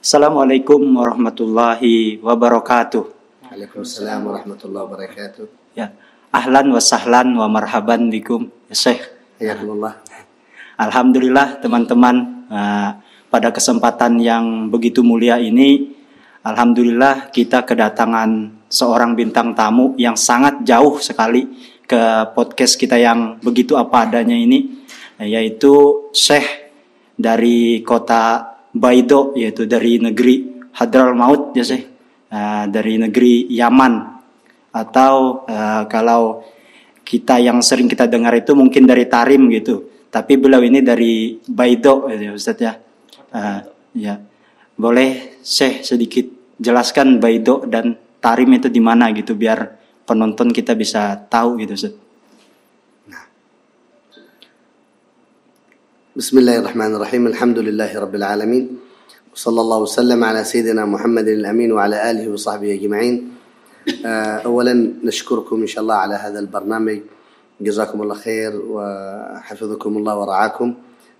Assalamualaikum warahmatullahi wabarakatuh. Waalaikumsalam warahmatullahi wabarakatuh. Ya, ahlan wa sahlan wa marhaban bikum ya Syekh. Hayakumullah. Alhamdulillah teman-teman, pada kesempatan yang begitu mulia ini, alhamdulillah kita kedatangan seorang bintang tamu yang sangat jauh sekali ke podcast kita yang begitu apa adanya ini, yaitu Syekh dari kota Baido, yaitu dari negeri Hadramaut ya Syekh, dari negeri Yaman, atau kalau kita yang sering kita dengar itu mungkin dari Tarim gitu, tapi beliau ini dari Baido ya Ustaz ya. Ya, boleh Syekh sedikit jelaskan Baido dan Tarim itu di mana gitu, biar penonton kita bisa tahu gitu Ustaz. Bismillahirrahmanirrahim. Alhamdulillahi rabbil alamin. Wassallallahu wasallam ala sayyidina Muhammadin al-amin wa ala alihi wa sahbihi ajma'in. أولا نشكركم إن شاء الله على هذا البرنامج. جزاكم الله خير وحفظكم الله ورعاكم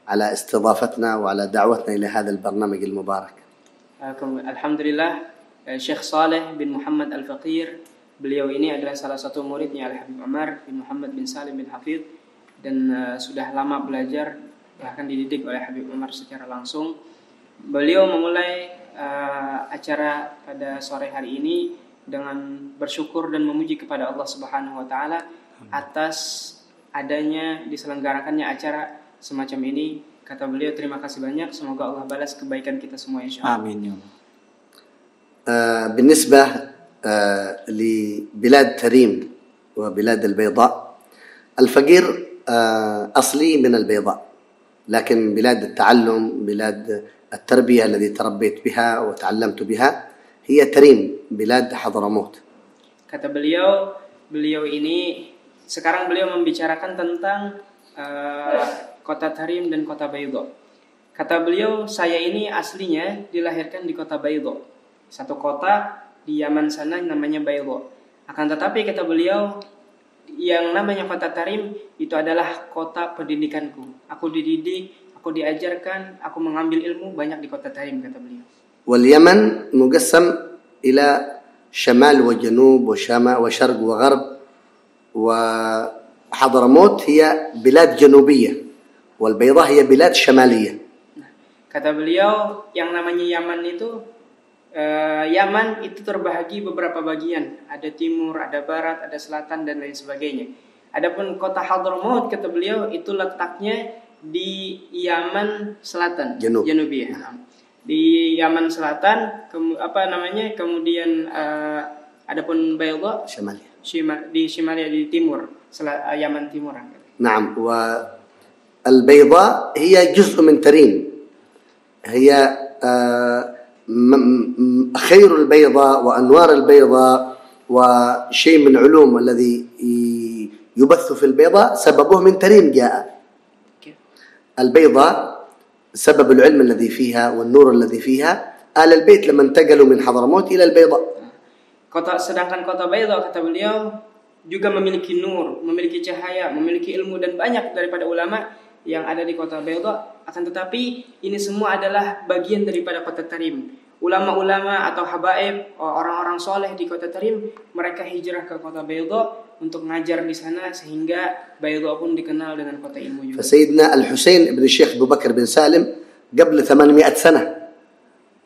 على استضافتنا وعلى دعوتنا إلى هذا البرنامج المبارك. Alhamdulillah, Syekh Saleh bin Muhammad Al-Faqir, beliau ini adalah salah satu muridnya Al-Habib Umar bin Muhammad bin Salim bin Hafidh, dan sudah lama belajar, bahkan dididik oleh Habib Umar secara langsung. Beliau memulai acara pada sore hari ini dengan bersyukur dan memuji kepada Allah Subhanahu wa taala atas adanya diselenggarakannya acara semacam ini. Kata beliau, terima kasih banyak, semoga Allah balas kebaikan kita semua insyaallah. Amin ya Allah. بالنسبة لبلاد تريم وبلاد البيضاء، الفقير أصلي من البيضاء، لكن بلاد التعلم، بلاد التربية الذي تربيت بها وتعلمت بها هي تريم، بلاد حضرموت. Kata beliau ini sekarang beliau membicarakan tentang kota Tarim dan kota Baido. Kata beliau, saya ini aslinya dilahirkan di kota Baido, satu kota di Yaman sana namanya Baido. Akan tetapi kata beliau, yang namanya kota Tarim itu adalah kota pendidikanku. Aku dididik, aku diajarkan, aku mengambil ilmu banyak di kota Tarim, kata beliau. واليمن مقسم إلى شمال وجنوب وشرق وغرب، وحضرموت هي بلاد جنوبية والبيضاء هي بلاد شمالية. Kata beliau, yang namanya Yaman itu Yaman itu terbagi beberapa bagian, ada timur, ada barat, ada selatan dan lain sebagainya. Adapun kota Hadramaut, kata beliau, itu letaknya di Yaman Selatan, Janubiyah. Di Yaman Selatan, kemudian adapun Bayda di Shimalia, di timur, Yaman Timur. نعم، والبيضاء هي جزء من تريم، هي خير البيضاء وأنوار البيضاء وشيء من علوم الذي يبث في البيضاء سببه من تريم جاء. البيضاء سبب العلم الذي فيها والنور الذي فيها آل البيت لما انتقلوا من حضرموت إلى البيضاء. Sedangkan kota Baido, kata beliau, juga memiliki nur, memiliki cahaya, memiliki ilmu, dan banyak daripada ulama yang ada di kota Baido. Akan tetapi ini semua adalah bagian daripada kota Tarim. Ulama-ulama atau habaib, orang-orang soleh di kota Tarim, mereka hijrah ke kota Baido untuk ngajar di sana, sehingga Baido pun dikenal dengan kota ilmu juga. فسيدنا الحسين بن الشيخ أبو بكر بن سالم قبل 800 سنة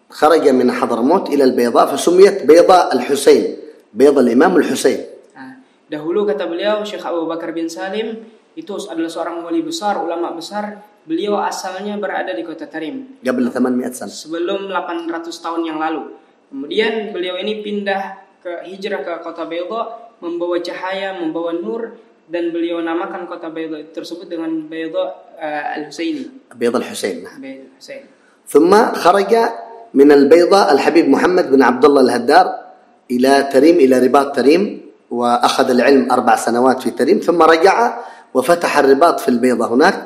خرج من حضرموت إلى البيضاء فسميت بيضاء الحسين، بيض الإمام الحسين. Dahulu, kata beliau, Syekh Abu Bakar bin Salim itu adalah seorang wali besar, ulama besar. Beliau asalnya berada di kota Tarim قبل 800 سنة, sebelum 800 tahun yang lalu. Kemudian beliau ini hijrah ke kota Baido, membawa cahaya, membawa nur, dan beliau namakan kota Baido tersebut dengan Baido Al-Husaini. بيض الحسين. ثم خرج من البيضاء الحبيب محمد بن عبد الله الهدار إلى تريم، إلى رباط تريم، وأخذ العلم 4 سنوات في تريم، ثم رجع وفتح الرباط في البيضة هناك،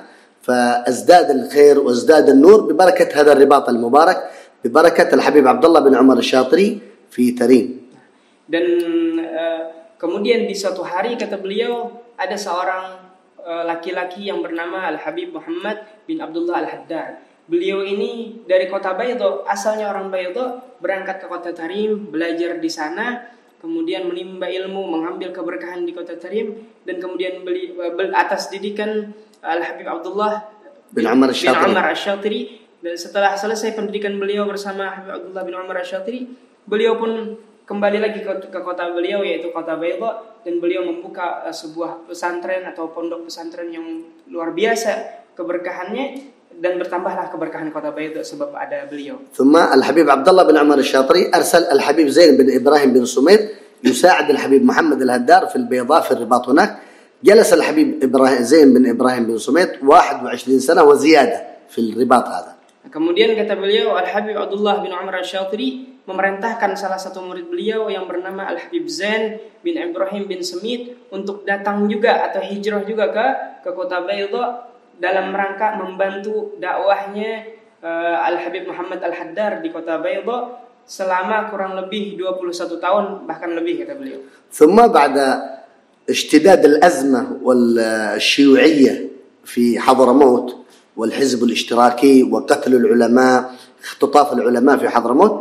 فازداد الخير وازداد النور ببركة هذا الرباط المبارك، ببركة الحبيب عبد الله بن عمر الشاطري في تريم. Dan kemudian di suatu hari, kata beliau, ada seorang laki-laki yang bernama Al-Habib Muhammad bin Abdullah Al-Haddad. beliau ini dari kota Baydha, asalnya orang Baydha, berangkat ke kota Tarim, belajar di sana, kemudian menimba ilmu, mengambil keberkahan di kota Tarim, dan kemudian atas didikan Al-Habib Abdullah bin Umar Asy-Syatiri. Dan setelah selesai pendidikan beliau bersama Habib Abdullah bin Umar Asy-Syatiri, beliau pun kembali lagi ke kota beliau, yaitu kota Baydha, dan beliau membuka sebuah pesantren atau pondok pesantren yang luar biasa keberkahannya, dan bertambahlah keberkahan kota Baydha sebab ada beliau. ثم الحبيب عبد الله بن عمر الشاطري أرسل الحبيب زين بن إبراهيم بن سمير يساعد الحبيب محمد الهدار في البيضاء في الرباط هناك. جلس الحبيب زين بن إبراهيم بن سمير 21 سنة وزيادة في الرباط هذا. Kemudian kata beliau, Al-Habib Abdullah bin Umar Asy-Syatiri memerintahkan salah satu murid beliau yang bernama Al-Habib Zain bin Ibrahim bin Semit untuk datang juga atau hijrah juga ke kota Baydha dalam rangka membantu dakwahnya Al-Habib Muhammad Al-Haddar di kota Baydha selama kurang lebih 21 tahun, bahkan lebih, kata beliau. ثم بعد اشتداد الأزمة والشيوعية في حضرموت والحزب الاشتراكي وقتل العلماء، اختطاف العلماء في حضرموت،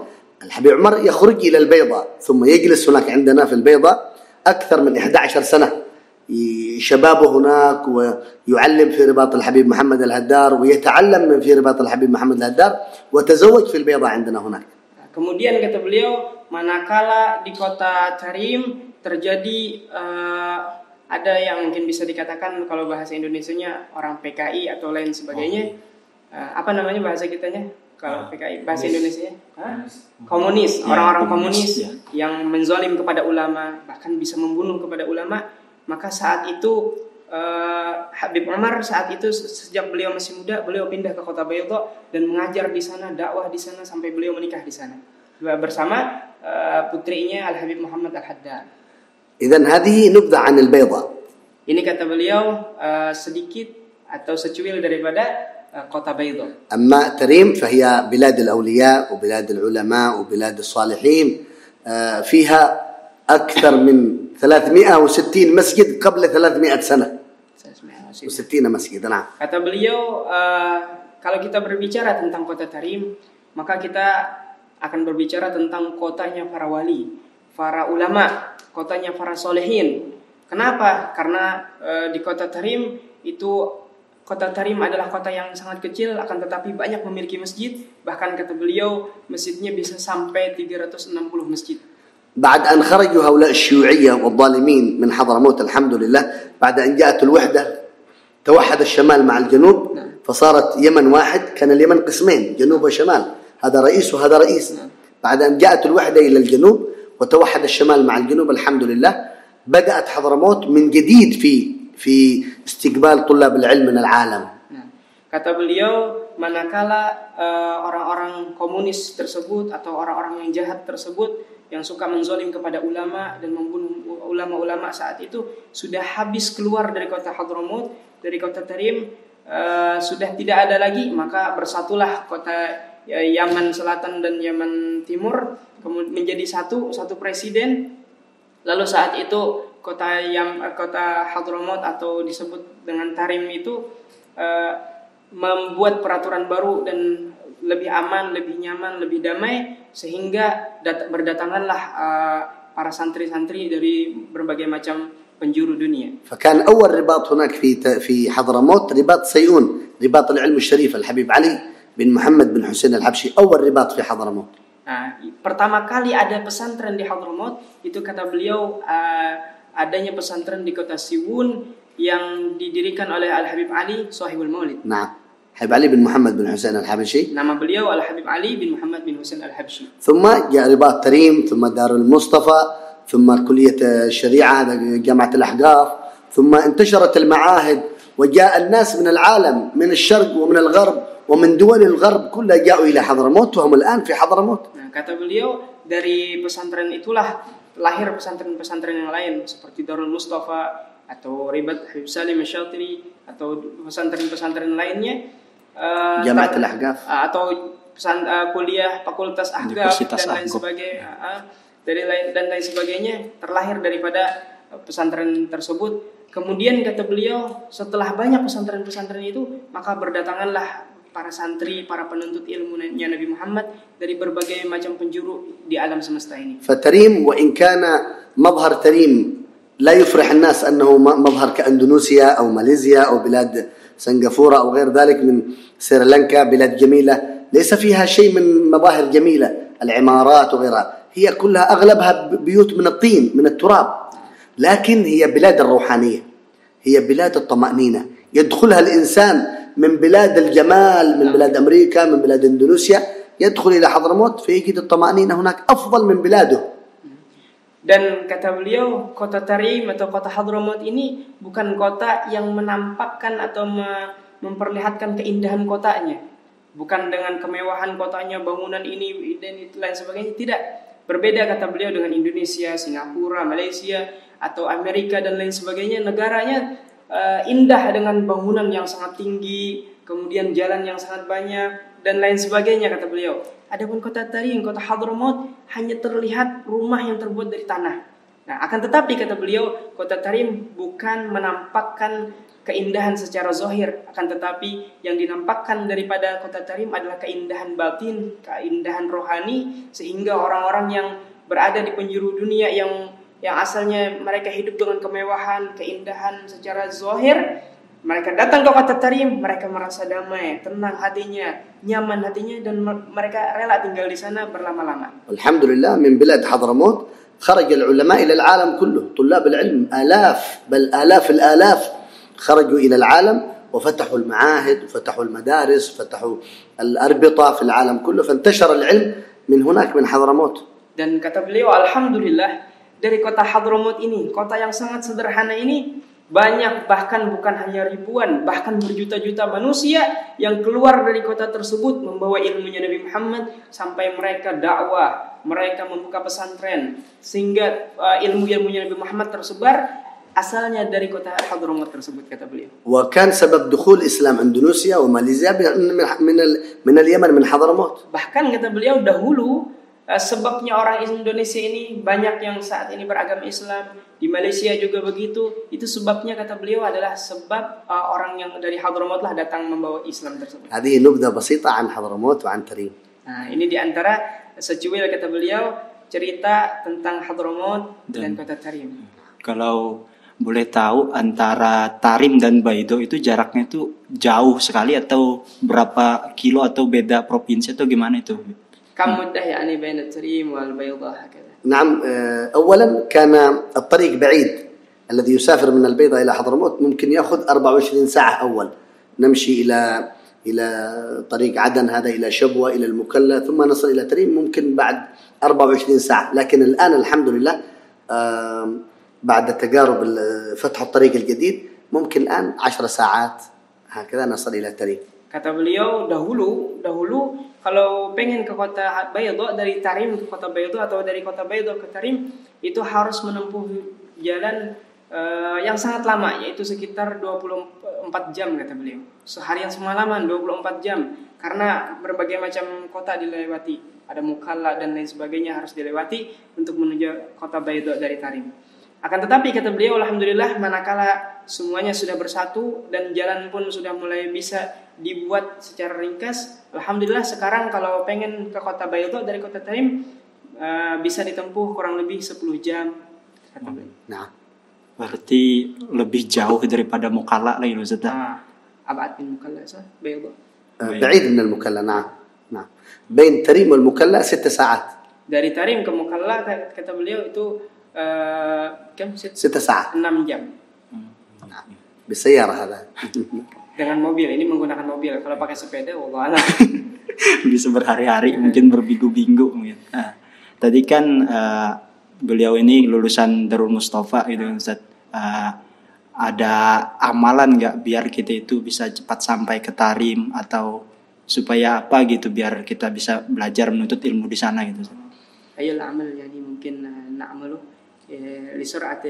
الحبيب عمر يخرج إلى البيضاء ثم يجلس هناك عندنا في البيضاء أكثر من 11 سنة، شبابه هناك ويعلم في رباط الحبيب محمد الهدار ويتعلم في رباط الحبيب محمد الهدار وتزوج في البيضاء عندنا هناك. Kemudian kata beliau, manakala di kota Tarim terjadi ada yang mungkin bisa dikatakan kalau bahasa Indonesianya orang PKI atau lain sebagainya. Apa namanya bahasa kitanya? Kalau PKI bahasa Indonesia? Komunis, orang-orang komunis yang menzolim kepada ulama, bahkan bisa membunuh kepada ulama. Maka saat itu Habib Umar saat itu sejak beliau masih muda, beliau pindah ke kota Baydha dan mengajar di sana, dakwah di sana sampai beliau menikah di sana bersama putrinya Al-Habib Muhammad Al-Haddar. إذن هذه نبذة عن البيضاء. Ini kata beliau sedikit atau secuil daripada kota Baydha. أما تريم فهي بلاد الأولياء وبلاد العلماء وبلاد الصالحين، فيها أكثر من 360 مسجد قبل 300 سنة. 60 مسجد. نعم. Kata beliau, kalau kita berbicara tentang kota Tarim, maka kita akan berbicara tentang kotanya para wali, para ulama, kotanya para solehin. Kenapa? Karena di kota Tarim itu, kota Tarim adalah kota yang sangat kecil, akan tetapi banyak memiliki masjid. Bahkan kata beliau, masjidnya bisa sampai 360 masjid. بعد أن خرجوا هؤلاء الشيوعية والظالمين من حضرموت الحمد لله، بعد أن جاءت الوحدة توحد الشمال مع الجنوب، فصارت يمن واحد، كان اليمن قسمين جنوب وشمال، هذا رئيس وهذا رئيس. بعد أن جاءت الوحدة إلى الجنوب وتوحد الشمال مع الجنوب الحمد لله، بدأت حضرموت من جديد في استقبال طلاب العلم من العالم. Kata beliau, manakala orang-orang komunis tersebut atau orang-orang yang jahat tersebut yang suka menzolim kepada ulama dan membunuh ulama-ulama saat itu sudah habis keluar dari kota Hadramut, dari kota Tarim, sudah tidak ada lagi, maka bersatulah kota Yaman Selatan dan Yaman Timur kemudian menjadi satu presiden. Lalu saat itu kota Hadramut atau disebut dengan Tarim itu membuat peraturan baru dan lebih aman, lebih nyaman, lebih damai, sehingga berdatanganlah para santri-santri dari berbagai macam penjuru dunia. فكان أول رباط هناك في حضرموت رباط سيئون، رباط العلم الشريف الحبيب علي بن محمد بن حسين الحبشي، أول رباط في حضرموت. Pertama kali ada pesantren di Hadramut itu kata beliau adanya pesantren di kota Siwun yang didirikan oleh Al-Habib Ali Sahibul Maulid. نعم. حبيب علي بن محمد بن حسين الحبشي. Nama beliau Al-Habib Ali bin Muhammad bin Husain Al-Habsyi. ثم جاء رباط تريم، ثم دار المصطفى، ثم كلية الشريعة جامعة الأحقاف، ثم انتشرت المعاهد وجاء الناس من العالم من الشرق ومن الغرب ومن دول الغرب كلها جاءوا إلى حضرموت وهم الآن في حضرموت. Kata beliau, dari pesantren itulah lahir pesantren-pesantren yang lain seperti Darul Mustafa atau Ribat Habib Salim Asy-Syatiri atau pesantren-pesantren lainnya, Jamaat al-Ahqaf atau kuliah fakultas Ahqaf dan lain sebagainya terlahir daripada pesantren tersebut. Kemudian kata beliau, setelah banyak pesantren-pesantren itu, maka berdatanganlah para santri, para penuntut ilmunya Nabi Muhammad dari berbagai macam penjuru di alam semesta ini. فتريم وإن كان مظهر تريم لا يفرح الناس أنه مظهر كأندونيسيا أو ماليزيا أو بلاد سنغافورة أو غير ذلك من سريلانكا، بلاد جميلة ليس فيها شيء من مظاهر جميلة، العمارات وغيرها هي كلها أغلبها بيوت من الطين من التراب، لكن هي بلاد الروحانية، هي بلاد الطمأنينة، يدخلها الإنسان من بلاد الجمال، من بلاد أمريكا، من بلاد إندونيسيا، يدخل إلى حضرموت فيجد الطمأنينة هناك أفضل من بلاده. Dan kata beliau, kota Tarim atau kota Hadramut ini bukan kota yang menampakkan atau memperlihatkan keindahan kotanya. Bukan dengan kemewahan kotanya, bangunan ini dan itu lain sebagainya. Tidak. Berbeda kata beliau dengan Indonesia, Singapura, Malaysia atau Amerika dan lain sebagainya. Negaranya indah dengan bangunan yang sangat tinggi, kemudian jalan yang sangat banyak dan lain sebagainya kata beliau. Adapun kota Tarim, kota Hadramut hanya terlihat rumah yang terbuat dari tanah. Nah, akan tetapi kata beliau, kota Tarim bukan menampakkan keindahan secara zahir, akan tetapi yang dinampakkan daripada kota Tarim adalah keindahan batin, keindahan rohani, sehingga orang-orang yang berada di penjuru dunia yang asalnya mereka hidup dengan kemewahan, keindahan secara zahir, mereka datang ke kota Tarim, mereka merasa damai, tenang hatinya, nyaman hatinya, dan mereka rela tinggal di sana berlama-lama. Alhamdulillah, min bilad Hadramut خرج العلماء إلى العالم كله، طلاب العلم آلاف بل آلاف الآلاف خرجوا إلى العالم وفتحوا المعاهد وفتحوا المدارس وفتحوا الأربطة في العالم كله، فانتشر العلم من هناك من حضرموت. Dan kata beliau, alhamdulillah, dari kota Hadramut ini, kota yang sangat sederhana ini, banyak, bahkan bukan hanya ribuan, bahkan berjuta-juta manusia yang keluar dari kota tersebut membawa ilmunya Nabi Muhammad sampai mereka dakwah, mereka membuka pesantren, sehingga ilmu-ilmunya Nabi Muhammad tersebar asalnya dari kota Hadramut tersebut kata beliau. وكان سبب دخول إسلام إندونيسيا وماليزيا من اليمن من حضرموت. Bahkan kata beliau dahulu sebabnya orang Indonesia ini banyak yang saat ini beragama Islam, di Malaysia juga begitu. Itu sebabnya kata beliau adalah sebab orang yang dari Hadramut lah datang membawa Islam tersebut. هذه نبذة بسيطة عن حضرموت وعن تريم. Nah, ini diantara secuil kata beliau cerita tentang Hadramut dan kota Tarim. Kalau boleh tahu antara Tarim dan Baido itu jaraknya itu jauh sekali atau berapa kilo atau beda provinsi atau gimana itu? كم مدة يعني بين التريم والبيضاء هكذا؟ نعم، أولا كان الطريق بعيد، الذي يسافر من البيضاء إلى حضرموت ممكن يأخذ 24 ساعة أول، نمشي إلى طريق عدن هذا إلى شبوة إلى المكلا ثم نصل إلى تريم ممكن بعد 24 ساعة، لكن الآن الحمد لله بعد تجارب فتح الطريق الجديد ممكن الآن 10 ساعات هكذا نصل إلى تريم. Kata beliau dahulu kalau pengen ke kota Baido dari Tarim ke kota Baido atau dari kota Baido ke Tarim itu harus menempuh jalan yang sangat lama, yaitu sekitar 24 jam kata beliau. Seharian semalaman 24 jam karena berbagai macam kota dilewati, ada Mukalla dan lain sebagainya harus dilewati untuk menuju kota Baido dari Tarim. Akan tetapi kata beliau, alhamdulillah manakala semuanya sudah bersatu dan jalan pun sudah mulai bisa dibuat secara ringkas, alhamdulillah sekarang kalau pengen ke kota Baido dari kota Tarim bisa ditempuh kurang lebih 10 jam. Nah, berarti lebih jauh daripada Mukalla lagi Ustaz. Abad bin Mukalla Baido. بعيد من المكلا. نعم. بين تريم والمكلا 6 ساعات. Dari Tarim ke Mukalla kata beliau itu 6 ساعات. 6 jam. بالسيارة هذا. Dengan mobil, ini menggunakan mobil. Kalau pakai sepeda, wallah. Bisa berhari-hari, mungkin berminggu-minggu. Nah, tadi kan beliau ini lulusan Darul Mustafa gitu Ustaz. Ada amalan nggak biar kita itu bisa cepat sampai ke Tarim atau supaya apa gitu biar kita bisa belajar menuntut ilmu di sana gitu Ustaz? Ayul amal yani mungkin na'malu لسرعة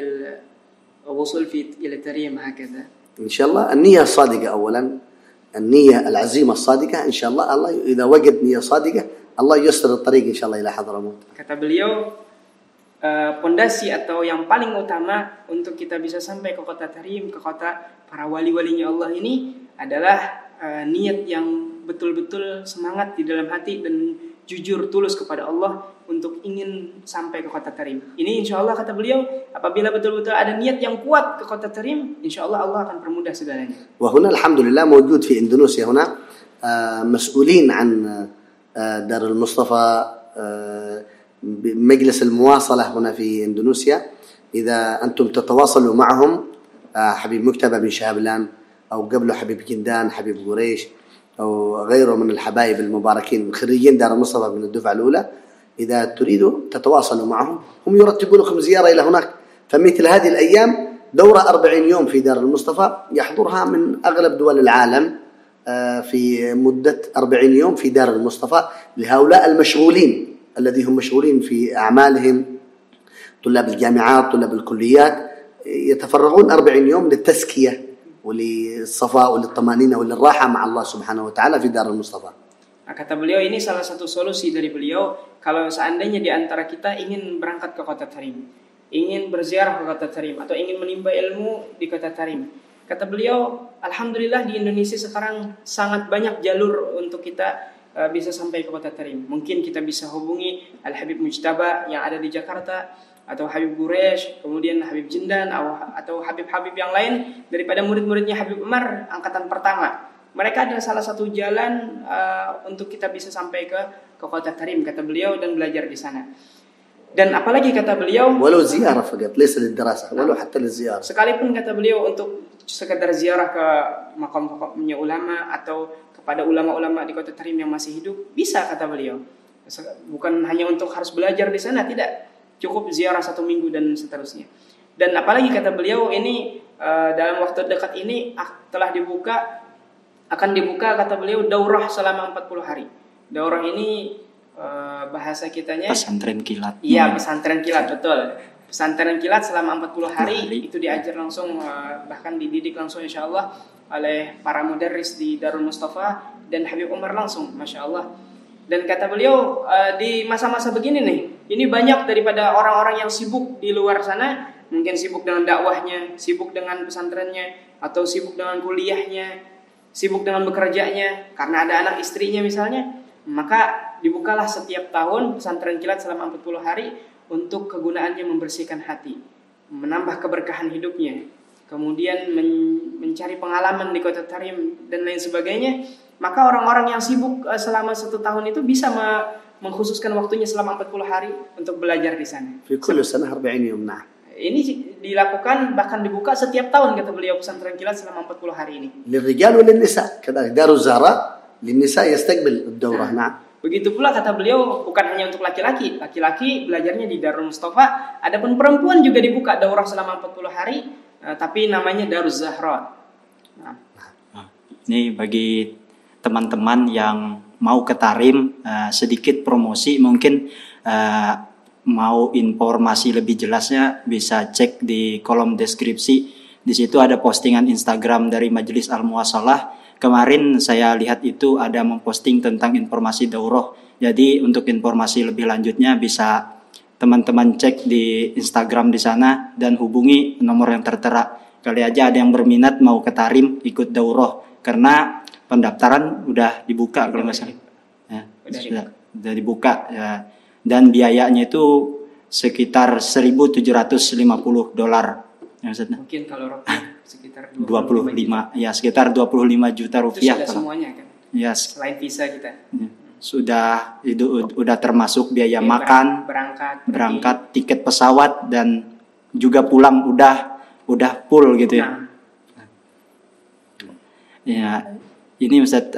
الوصول إلى تريم هكذا. إن شاء الله النية الصادقة أولا، النية العزيمة الصادقة إن شاء الله إذا وجد نية صادقة الله ييسر الطريق إن شاء الله إلى حضرموت. Kata beliau pondasi atau yang paling utama untuk kita bisa sampai ke kota Tarim, ke kota para wali-walinya Allah ini adalah niat yang betul-betul semangat di dalam hati dan jujur tulus kepada Allah untuk ingin sampai ke kota Tarim. Ini insya Allah kata beliau, apabila betul-betul ada niat yang kuat ke kota Tarim, insya Allah Allah akan permudah segalanya. وهنا الحمد لله موجود في إندونيسيا هنا مسؤولين عن دار المصطفى مجلس المواصلة هنا في إندونيسيا. إذا أنتم تتواصلوا معهم حبيب مكتبة بن شهبلان أو قبله حبيب كندان حبيب قريش أو غيره من الحبايب المباركين خريجين دار المصطفى من الدفعة الأولى، إذا تريدوا تتواصلوا معهم هم يرتبون لكم زيارة إلى هناك. فمثل هذه الأيام دورة 40 يوم في دار المصطفى يحضرها من أغلب دول العالم في مدة 40 يوم في دار المصطفى لهؤلاء المشغولين الذين هم مشغولين في أعمالهم، طلاب الجامعات طلاب الكليات يتفرغون 40 يوم للتزكية وللصفاء وللطمأنينة وللراحة مع الله سبحانه وتعالى في دار المصطفى. Nah, kata beliau ini salah satu solusi dari beliau kalau seandainya di antara kita ingin berangkat ke kota Tarim, ingin berziarah ke kota Tarim atau ingin menimba ilmu di kota Tarim. Kata beliau, alhamdulillah di Indonesia sekarang sangat banyak jalur untuk kita bisa sampai ke kota Tarim. Mungkin kita bisa hubungi Al-Habib Mujtaba yang ada di Jakarta, atau Habib Quraish, kemudian Habib Jindan atau Habib-Habib yang lain daripada murid-muridnya Habib Umar angkatan pertama. Mereka adalah salah satu jalan untuk kita bisa sampai ke kota Tarim, kata beliau, dan belajar di sana. Dan apalagi kata beliau, walau ziarah faqat, laysa lid-dirasah, walau hatta liz-ziarah. Sekalipun kata beliau untuk sekedar ziarah ke makam-makamnya ulama atau kepada ulama-ulama di kota Tarim yang masih hidup, bisa kata beliau. Bukan hanya untuk harus belajar di sana, tidak. Cukup ziarah 1 minggu dan seterusnya. Dan apalagi kata beliau ini dalam waktu dekat ini akan dibuka kata beliau daurah selama 40 hari. Daurah ini bahasa kitanya pesantren kilat. Iya, pesantren kilat, betul. Pesantren kilat selama 40 hari itu diajar langsung, bahkan dididik langsung insyaallah oleh para mudarris di Darul Mustafa dan Habib Umar langsung, Masya Allah. Dan kata beliau di masa-masa begini nih, ini banyak daripada orang-orang yang sibuk di luar sana, mungkin sibuk dengan dakwahnya, sibuk dengan pesantrennya, atau sibuk dengan kuliahnya, sibuk dengan bekerjanya, karena ada anak istrinya misalnya. Maka dibukalah setiap tahun pesantren kilat selama 40 hari untuk kegunaannya membersihkan hati, menambah keberkahan hidupnya, kemudian mencari pengalaman di kota Tarim dan lain sebagainya. Maka orang-orang yang sibuk selama 1 tahun itu bisa mengkhususkan waktunya selama 40 hari untuk belajar di sana. Fi kulli sanah 40 yawm. Ini dilakukan bahkan dibuka setiap tahun kata beliau pesantren kilat selama 40 hari ini. Lirrijal wa linnisa, kadang Darul Zahra linnisa yastaqbil ad-dawrah. Begitu pula kata beliau bukan hanya untuk laki-laki. Laki-laki belajarnya di Darul Mustafa, adapun perempuan juga dibuka daurah selama 40 hari, tapi namanya Darul Zahra. Ini bagi teman-teman yang mau ke Tarim, sedikit promosi mungkin, mau informasi lebih jelasnya bisa cek di kolom deskripsi. Di situ ada postingan Instagram dari Majelis Al-Muwasalah. Kemarin saya lihat itu ada memposting tentang informasi daurah. Jadi untuk informasi lebih lanjutnya bisa teman-teman cek di Instagram di sana dan hubungi nomor yang tertera. Kali aja ada yang berminat mau ke Tarim ikut daurah, karena pendaftaran udah dibuka kalau nggak salah. Ya, sudah dibuka ya. Dan biayanya itu sekitar $1.750. Ya, mungkin kalau rupiah sekitar 25 ya, sekitar 25 juta rupiah. Itu sudah semuanya kan? Ya, selain visa kita. Ya, sudah itu udah termasuk biaya makan, berangkat, tiket pesawat dan juga pulang udah full gitu ya. Ya, ini Ustaz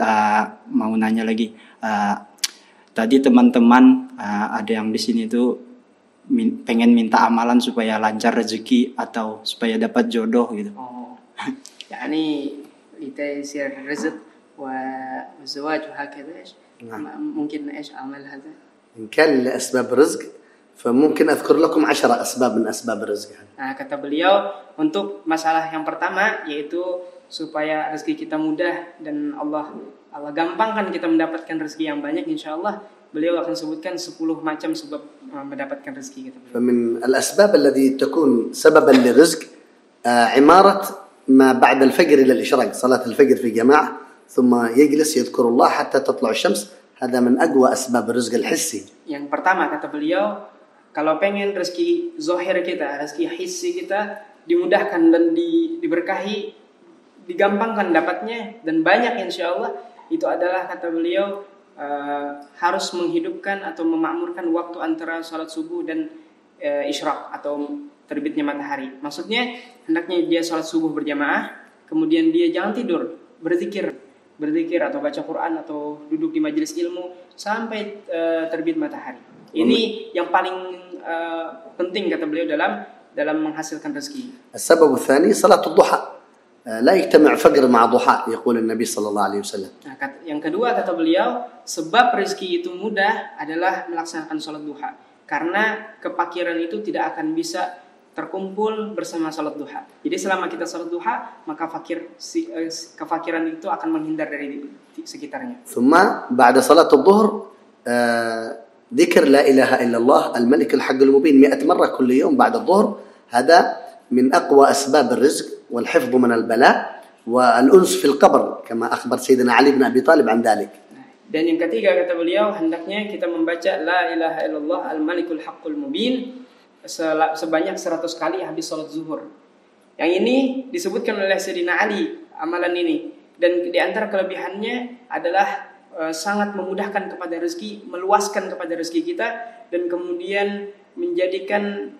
mau nanya lagi. Tadi teman-teman ada yang di sini tuh pengen minta amalan supaya lancar rezeki atau supaya dapat jodoh gitu. يعني لتيسير الرزق والزواج وهكذا ايش ممكن ايش اعمل هذا؟ إن كان لأسباب رزق فممكن أذكر لكم 10 أسباب من أسباب الرزق. Nah, kata beliau untuk masalah yang pertama yaitu supaya rezeki kita mudah dan Allah gampangkan kita mendapatkan rezeki yang banyak, insyaallah beliau akan sebutkan 10 macam sebab mendapatkan rezeki kita. فمن الأسباب التي تكون سببا للرزق عمارة ما بعد الفجر إلى الإشراق، صلاة الفجر في جماعة ثم يجلس يذكر الله حتى تطلع الشمس. هذا من أقوى أسباب الرزق الحسي. Yang pertama kata beliau, kalau pengen rezeki zohir kita, rezeki hissi kita dimudahkan dan diberkahi, digampangkan dapatnya dan banyak insya Allah, itu adalah kata beliau harus menghidupkan atau memakmurkan waktu antara salat subuh dan isyraq atau terbitnya matahari. Maksudnya hendaknya dia salat subuh berjamaah, kemudian dia jangan tidur, berzikir atau baca Quran atau duduk di majelis ilmu sampai terbit matahari. Ini yang paling penting kata beliau dalam menghasilkan rezeki. السبب الثاني صلاة الضحى. لا يجتمع فجر مع ضحى يقول النبي صلى الله عليه وسلم. Nah, yang kedua kata beliau, sebab rezeki itu mudah adalah melaksanakan sholat duha. Karena kepakiran itu tidak akan bisa terkumpul bersama sholat duha. Jadi selama kita sholat duha, maka kefakiran itu akan menghindar dari sekitarnya. ثم بعد صلاة الظهر ذكر لا إله إلا الله الملك الحق المبين 100 مرة كل يوم بعد الظهر. هذا من أقوى أسباب الرزق والحفظ من البلاء والأنس في القبر كما أخبر سيدنا علي بن أبي طالب عن ذلك. Dan yang ketiga kata beliau, hendaknya kita membaca la ilaha illallah al-malikul haqqul mubin sebanyak 100 kali habis salat zuhur. Yang ini disebutkan oleh Sayyidina Ali amalan ini, dan di antara kelebihannya adalah sangat memudahkan kepada rezeki, meluaskan kepada rezeki kita, dan kemudian menjadikan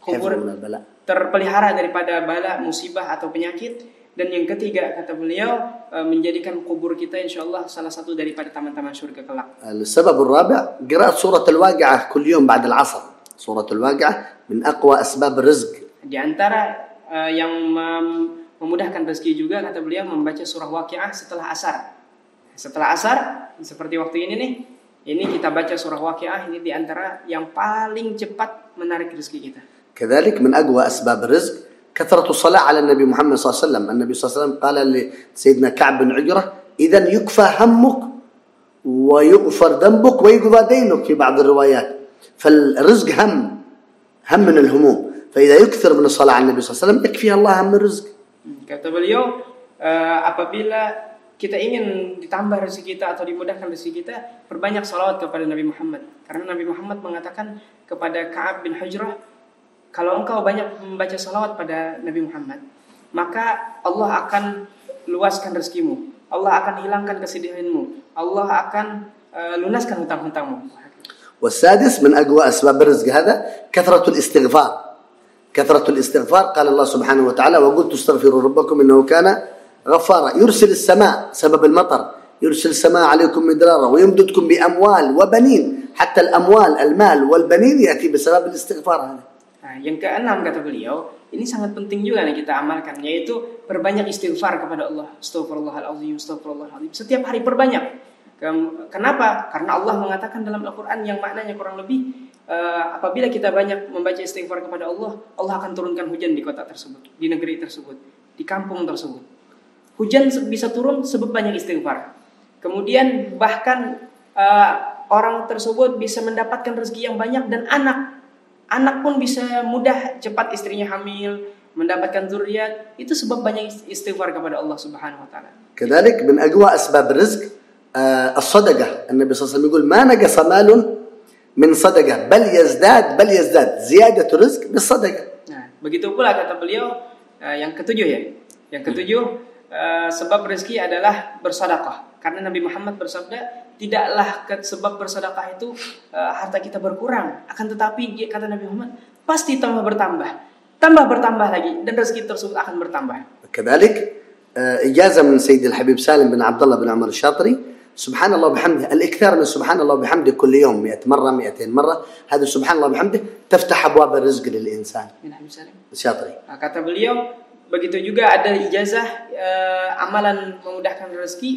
kubur terpelihara daripada bala, musibah atau penyakit. Dan yang ketiga kata beliau, menjadikan kubur kita insyaallah salah satu daripada taman-taman surga kelak. السبب الرابع قراءة سورة الواقعة كل يوم بعد العصر. سورة الواقعة من أقوى أسباب الرزق. Di antara yang memudahkan rezeki juga kata beliau membaca surah Waqiah setelah asar. Setelah asar seperti waktu ini nih, ini kita baca surah Waqiah, ini di antara yang paling cepat menarik rezeki kita. كذلك من أقوى أسباب الرزق كثرة الصلاة على النبي محمد صلى الله عليه وسلم. النبي صلى الله عليه وسلم قال لسيدنا كعب بن عجرة إذن يكفى همك ويغفر ذنبك ويقضى دينك في بعض الروايات. فالرزق هم من الهموم، فإذا يكثر من الصلاة على النبي صلى الله عليه وسلم يكفيها الله هم الرزق. Kata beliau, apabila kita ingin ditambah rezeki kita atau dimudahkan rezeki kita, perbanyak salawat kepada Nabi Muhammad. Karena Nabi Muhammad mengatakan kepada Ka'ab bin Hujrah, kalau engkau banyak membaca salawat pada Nabi Muhammad, maka Allah akan luaskan rezekimu, Allah akan hilangkan kesedihanmu, Allah akan lunaskan hutang-hutangmu. والسادس من أقوى أسباب الرزق هذا كثرة الاستغفار. كثرة الاستغفار قال الله سبحانه وتعالى وقلت استغفروا ربكم إنه كان غفارا يرسل السماء سبب المطر يرسل السماء عليكم مدرارا ويمددكم بأموال وبنين. حتى الأموال المال والبنين يأتي بسبب الاستغفار هذا. Yang keenam kata beliau, ini sangat penting juga yang kita amalkan, yaitu perbanyak istighfar kepada Allah. Astagfirullahaladzim, astagfirullahaladzim. Setiap hari perbanyak. Kenapa? Karena Allah mengatakan dalam Al-Quran yang maknanya kurang lebih, apabila kita banyak membaca istighfar kepada Allah, Allah akan turunkan hujan di kota tersebut, di negeri tersebut, di kampung tersebut. Hujan bisa turun sebab banyak istighfar. Kemudian bahkan orang tersebut bisa mendapatkan rezeki yang banyak, dan anak pun bisa mudah cepat istrinya hamil, mendapatkan zuriat. Itu sebab banyak istighfar kepada Allah Subhanahu wa taala. كذلك من أقوى أسباب الرزق الصدقة. النبي صلى الله عليه وسلم يقول ما نقص مال من صدقة بل يزداد زيادة رزق بالصدقة. Nah, begitu pula kata beliau yang ketujuh ya. Yang ketujuh sebab rezeki adalah bersedekah. Karena Nabi Muhammad bersabda, tidaklah sebab bersedekah itu harta kita berkurang, akan tetapi kata Nabi Muhammad pasti tambah bertambah lagi, dan rezeki tersebut akan bertambah. كذلك إجازة من سيد الحبيب سالم بن عبد الله بن عمر الشاطري سبحان الله وبحمده. الإكثار من سبحان الله وبحمده كل يوم 100 مرة 200 مرة. هذا سبحان الله وبحمده تفتح أبواب الرزق للإنسان. الشاطري. Kata beliau, begitu juga ada ijazah amalan memudahkan rezeki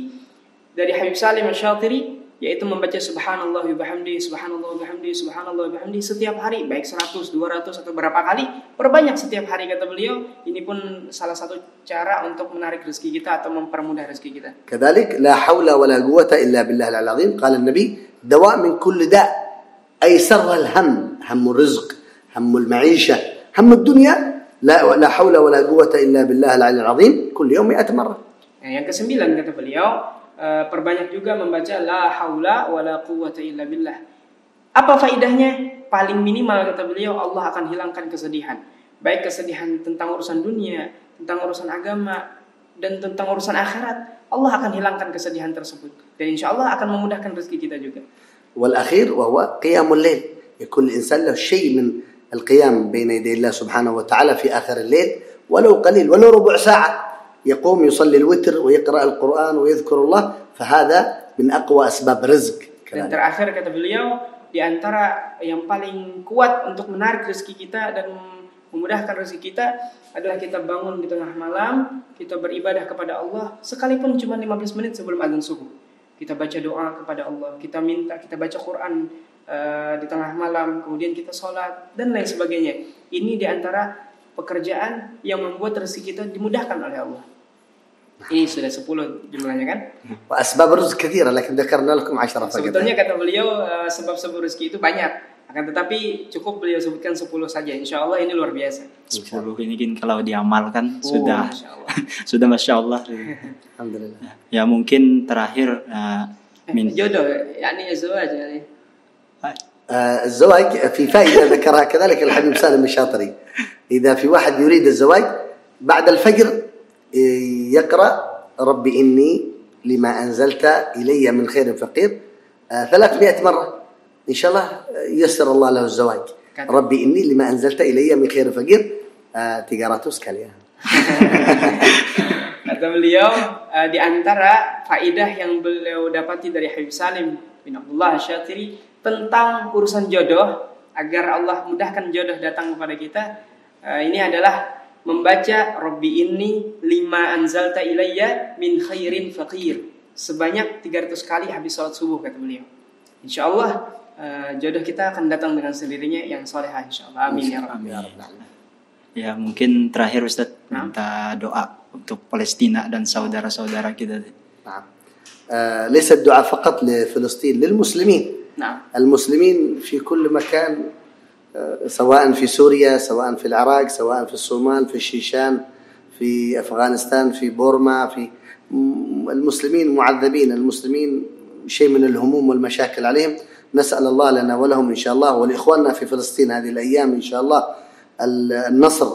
dari Habib Salim Al-Syatiri, yaitu membaca subhanallah wa bihamdihi, subhanallah wa bihamdihi, subhanallah wa bihamdihi setiap hari, baik 100, 200 atau berapa kali, perbanyak setiap hari kata beliau. Ini pun salah satu cara untuk menarik rezeki kita atau mempermudah rezeki kita. كذلك لا حول ولا قوة إلا بالله العظيم. قال النبي دواء من كل داء أيسر الهم، هم الرزق، هم المعيشة، هم الدنيا. لا حول ولا قوة إلا بالله العلي العظيم كل يوم 100 مرة. Nah, yang kesembilan kata beliau, perbanyak juga membaca la haula wala quwwata illa billah. Apa faidahnya? Paling minimal kata beliau, Allah akan hilangkan kesedihan. Baik kesedihan tentang urusan dunia, tentang urusan agama, dan tentang urusan akhirat. Allah akan hilangkan kesedihan tersebut. Dan insya Allah akan memudahkan rezeki kita juga. والأخير وهو قيام الليل. يكون الإنسان له شيء من القيام بين يدي الله سبحانه وتعالى في آخر الليل ولو قليل ولو ربع ساعة يقوم يصلي الوتر ويقرأ القرآن ويذكر الله فهذا من أقوى أسباب رزق. Dan terakhir kata beliau, di antara yang paling kuat untuk menarik rezeki kita dan memudahkan rezeki kita adalah kita bangun di tengah malam, kita beribadah kepada Allah sekalipun cuma 15 menit sebelum azan subuh. Kita baca doa kepada Allah, kita minta, kita baca Quran di tengah malam, kemudian kita sholat dan lain sebagainya. Ini di antara pekerjaan yang membuat rezeki kita dimudahkan oleh Allah. Ini sudah 10 jumlahnya kan? وأسباب الرزق كثيرة لكن ذكرنا لكم 10 فقط. Sebetulnya kata beliau sebab-sebab rezeki itu banyak, akan tetapi cukup beliau sebutkan 10 saja. Insya Allah ini luar biasa. 10 ini kan kalau diamalkan sudah Masya Allah. sudah Masya Allah. Alhamdulillah. Ya mungkin terakhir jodoh, yakni azwaj yani. الزواج في فائدة ذكرها كذلك الحبيب سالم الشاطري. إذا في واحد يريد الزواج بعد الفجر يقرأ ربي إني لما أنزلت إلي من خير فقير 300 مرة إن شاء الله يسر الله له الزواج. ربي إني لما أنزلت إلي من خير فقير 300 sekali ya. Kata beliau, di antara faidah yang beliau dapati dari Habib Salim bin Abdullah Syatiri tentang urusan jodoh, agar Allah mudahkan jodoh datang kepada kita, ini adalah membaca Rabbi inni lima anzalta ilayya min khairin faqir sebanyak 300 kali habis sholat subuh kata beliau. InsyaAllah jodoh kita akan datang dengan sendirinya yang solehah insyaAllah. Amin ya Rabbi. Ya mungkin terakhir Ustaz minta doa untuk Palestina dan saudara-saudara kita. ليس الدعاء فقط لفلسطين للمسلمين. المسلمين في كل مكان سواء في سوريا سواء في العراق سواء في الصومال في الشيشان في أفغانستان في بورما في المسلمين معذبين المسلمين شيء من الهموم والمشاكل عليهم نسأل الله لنا ولهم إن شاء الله ولإخواننا في فلسطين هذه الأيام إن شاء الله النصر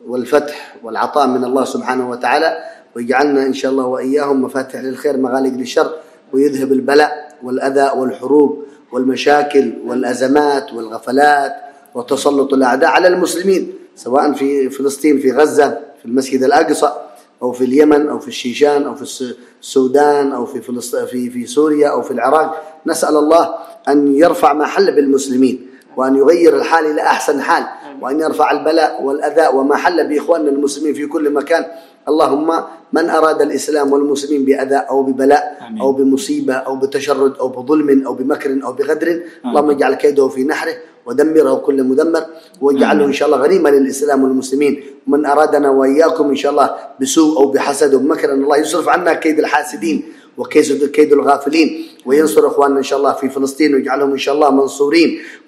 والفتح والعطاء من الله سبحانه وتعالى ويجعلنا إن شاء الله وإياهم مفاتيح للخير مغالق للشر ويذهب البلاء والأذى والحروب والمشاكل والأزمات والغفلات وتسلط الأعداء على المسلمين سواء في فلسطين في غزة في المسجد الأقصى أو في اليمن أو في الشيشان أو في السودان أو في سوريا أو في العراق نسأل الله أن يرفع ما حل بالمسلمين وأن يغير الحال إلى أحسن حال وأن يرفع البلاء والأذى وما حل بإخواننا المسلمين في كل مكان اللهم من أراد الإسلام والمسلمين بأذى أو ببلاء أو بمصيبة أو بتشرد أو بظلم أو بمكر أو بغدر اللهم اجعل كيده في نحره ودمره كل مدمر واجعله إن شاء الله غنيمة للإسلام والمسلمين ومن أرادنا وإياكم إن شاء الله بسوء أو بحسد أو بمكر أن الله يصرف عنا كيد الحاسدين وكيد الغافلين وينصر إخواننا إن شاء الله في فلسطين ويجعلهم إن شاء الله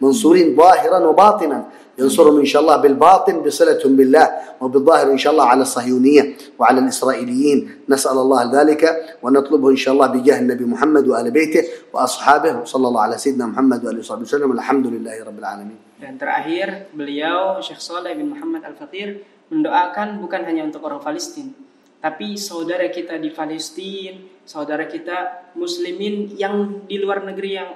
منصورين ظاهرا وباطنا ينصرهم إن شاء الله بالباطن بصلتهم بالله وبالظاهر إن شاء الله على الصهيونية وعلى الإسرائيليين نسأل الله ذلك ونطلبه إن شاء الله بجاه النبي محمد وآل بيته وأصحابه وصلى الله على سيدنا محمد وآله وصحبه وسلم الحمد لله رب العالمين. Dan terakhir beliau Syekh Saleh bin Muhammad Al-Faqir mendoakan bukan hanya untuk orang Palestina, tapi saudara kita di Palestina, saudara kita muslimin yang di luar negeri yang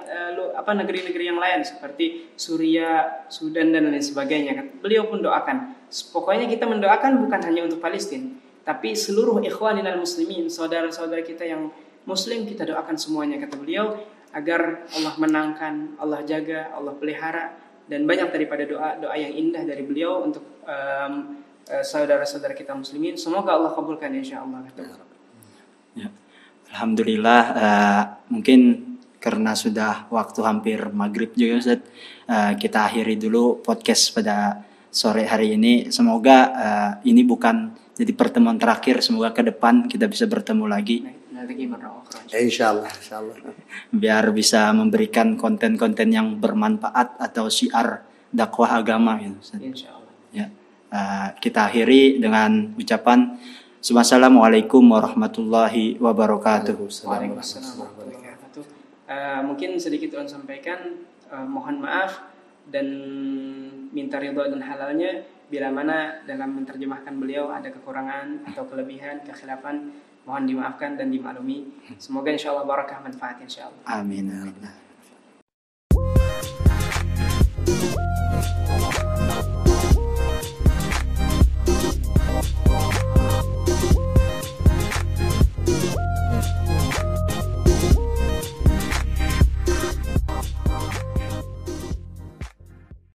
negeri-negeri yang lain seperti Suriah, Sudan dan lain sebagainya. Beliau pun doakan. Pokoknya kita mendoakan bukan hanya untuk Palestina, tapi seluruh ikhwaninal muslimin, saudara-saudara kita yang muslim kita doakan semuanya kata beliau agar Allah menangkan, Allah jaga, Allah pelihara dan banyak daripada doa-doa yang indah dari beliau untuk saudara-saudara kita muslimin. Semoga Allah kabulkan insyaallah. Ya. Alhamdulillah mungkin karena sudah waktu hampir maghrib juga Ustaz, kita akhiri dulu podcast pada sore hari ini. Semoga ini bukan jadi pertemuan terakhir, semoga ke depan kita bisa bertemu lagi. Insyaallah. Biar bisa memberikan konten-konten yang bermanfaat atau syiar dakwah agama gitu Ustaz. Insyaallah. Ya. Kita akhiri dengan ucapan Wassalamualaikum warahmatullahi wabarakatuh. Waalaikumsalam warahmatullahi wabarakatuh. Mungkin sedikit ulun sampaikan, mohon maaf dan minta ridha dan halalnya bila mana dalam menerjemahkan beliau ada kekurangan atau kelebihan, kekhilafan, mohon dimaafkan dan dimaklumi. Semoga insyaallah barakah manfaat insyaallah. Amin.